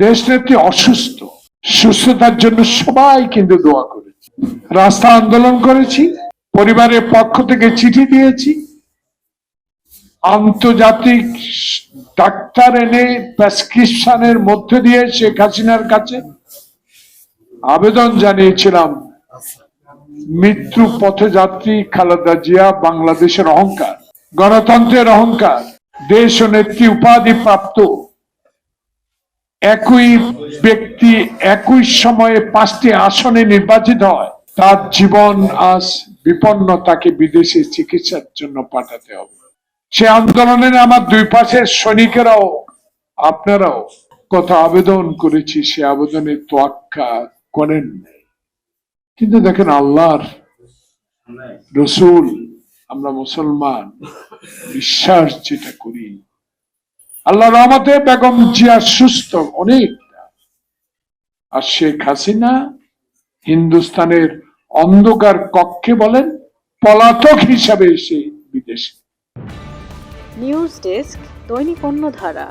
দেশনেত্রী অসুস্থ, সুস্থতার জন্য সবাই কিন্তু দোয়া করেছি, রাস্তা আন্দোলন করেছি, পরিবারের পক্ষ থেকে চিঠি দিয়েছি, আন্তর্জাতিক ডাক্তার এনে প্রেসক্রিপশনের মধ্যে দিয়ে শেখ হাসিনার কাছে আবেদন জানিয়েছিলাম, মৃত্যু পথযাত্রী খালেদা জিয়া বাংলাদেশের অহংকার, গণতন্ত্রের অহংকার, দেশ ও নেত্রী উপাধি প্রাপ্ত একই ব্যক্তি একই সময়ে 5টি আসনে নির্বাচিত হয়, তার জীবন আজ বিপন্ন, তাকে বিদেশে চিকিৎসার জন্য পাঠাতে হবে। সে আন্দোলনে আমার দুই পাশের সৈনিকেরাও আপনারাও কত আবেদন করেছি, সে আবেদনের তোয়াক্কা করেন। কিন্তু দেখেন, আল্লাহর রসুল, আমরা মুসলমান, বিশ্বাস যেটা করি, আল্লাহ রহমতে বেগম জিয়া সুস্থ অনেকটা, আর শেখ হাসিনা হিন্দুস্তানের অন্ধকার কক্ষে বলেন পলাতক হিসাবে এসে বিদেশে। নিউজ ডেস্ক, দৈনিক অন্যধারা।